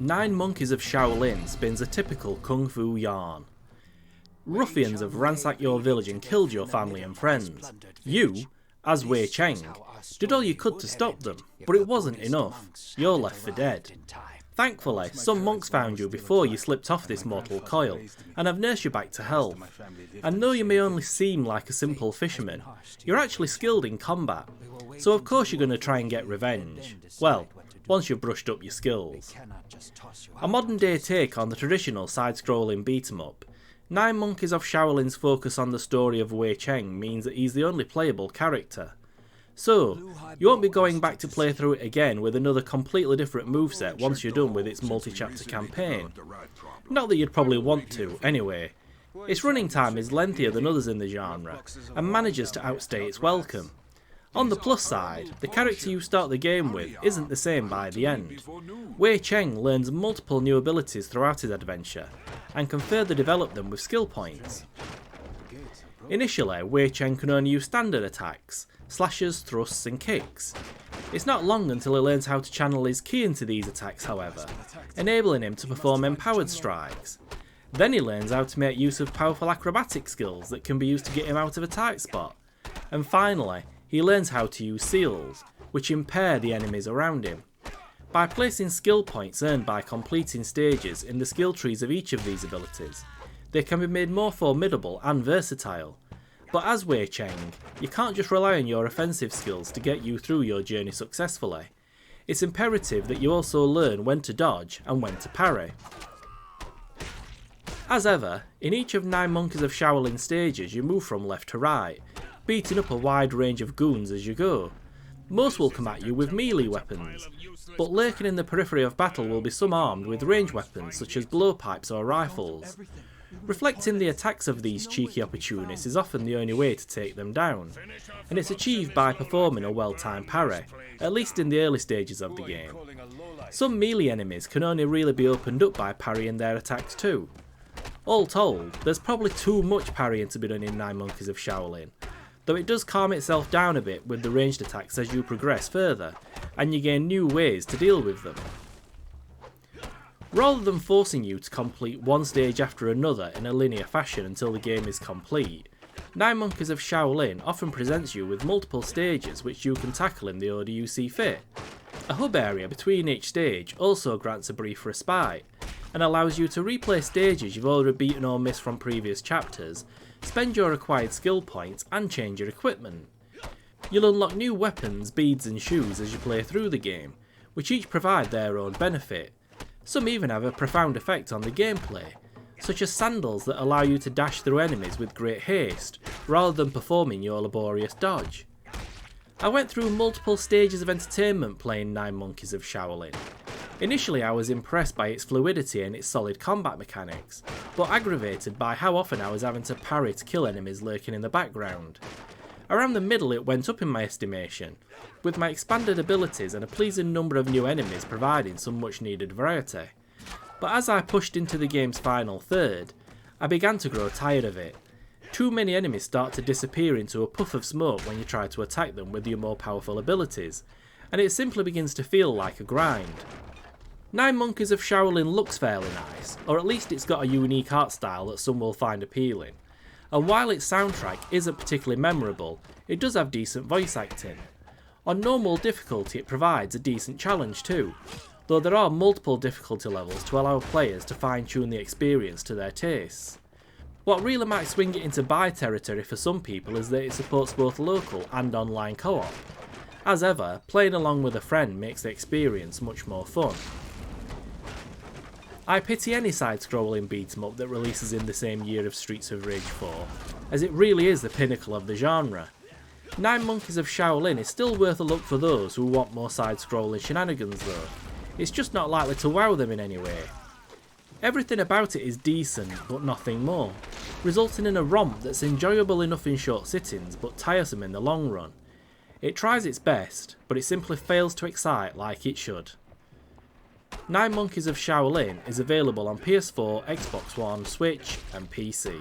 9 Monkeys of Shaolin spins a typical kung fu yarn. Ruffians have ransacked your village and killed your family and friends. You, as Wei Cheng, did all you could to stop them, but it wasn't enough. You're left for dead. Thankfully, some monks found you before you slipped off this mortal coil, and have nursed you back to health. And though you may only seem like a simple fisherman, you're actually skilled in combat, so of course you're going to try and get revenge. Well, once you've brushed up your skills. A modern day take on the traditional side-scrolling beat-em-up, 9 Monkeys of Shaolin's focus on the story of Wei Cheng means that he's the only playable character. So, you won't be going back to play through it again with another completely different moveset once you're done with its multi-chapter campaign. Not that you'd probably want to, anyway. Its running time is lengthier than others in the genre, and manages to outstay its welcome. On the plus side, the character you start the game with isn't the same by the end. Wei Cheng learns multiple new abilities throughout his adventure, and can further develop them with skill points. Initially, Wei Cheng can only use standard attacks, slashes, thrusts and kicks. It's not long until he learns how to channel his ki into these attacks, however, enabling him to perform empowered strikes. Then he learns how to make use of powerful acrobatic skills that can be used to get him out of a tight spot. And finally, he learns how to use seals, which impair the enemies around him. By placing skill points earned by completing stages in the skill trees of each of these abilities, they can be made more formidable and versatile. But as Wei Cheng, you can't just rely on your offensive skills to get you through your journey successfully. It's imperative that you also learn when to dodge and when to parry. As ever, in each of 9 Monkeys of Shaolin stages you move from left to right, beating up a wide range of goons as you go. Most will come at you with melee weapons, but lurking in the periphery of battle will be some armed with range weapons such as blowpipes or rifles. Reflecting the attacks of these cheeky opportunists is often the only way to take them down, and it's achieved by performing a well-timed parry, at least in the early stages of the game. Some melee enemies can only really be opened up by parrying their attacks too. All told, there's probably too much parrying to be done in 9 Monkeys of Shaolin, though it does calm itself down a bit with the ranged attacks as you progress further, and you gain new ways to deal with them. Rather than forcing you to complete one stage after another in a linear fashion until the game is complete, 9 Monkeys of Shaolin often presents you with multiple stages which you can tackle in the order you see fit. A hub area between each stage also grants a brief respite, and allows you to replay stages you've already beaten or missed from previous chapters, spend your acquired skill points and change your equipment. You'll unlock new weapons, beads and shoes as you play through the game, which each provide their own benefit. Some even have a profound effect on the gameplay, such as sandals that allow you to dash through enemies with great haste, rather than performing your laborious dodge. I went through multiple stages of entertainment playing 9 Monkeys of Shaolin. Initially I was impressed by its fluidity and its solid combat mechanics, but aggravated by how often I was having to parry to kill enemies lurking in the background. Around the middle it went up in my estimation, with my expanded abilities and a pleasing number of new enemies providing some much needed variety. But as I pushed into the game's final third, I began to grow tired of it. Too many enemies start to disappear into a puff of smoke when you try to attack them with your more powerful abilities, and it simply begins to feel like a grind. 9 Monkeys of Shaolin looks fairly nice, or at least it's got a unique art style that some will find appealing. And while its soundtrack isn't particularly memorable, it does have decent voice acting. On normal difficulty it provides a decent challenge too, though there are multiple difficulty levels to allow players to fine-tune the experience to their tastes. What really might swing it into buy territory for some people is that it supports both local and online co-op. As ever, playing along with a friend makes the experience much more fun. I pity any side-scrolling beat-em-up that releases in the same year of Streets of Rage 4, as it really is the pinnacle of the genre. 9 Monkeys of Shaolin is still worth a look for those who want more side-scrolling shenanigans though. It's just not likely to wow them in any way. Everything about it is decent, but nothing more, resulting in a romp that's enjoyable enough in short sittings but tiresome in the long run. It tries its best, but it simply fails to excite like it should. 9 Monkeys of Shaolin is available on PS4, Xbox One, Switch and PC.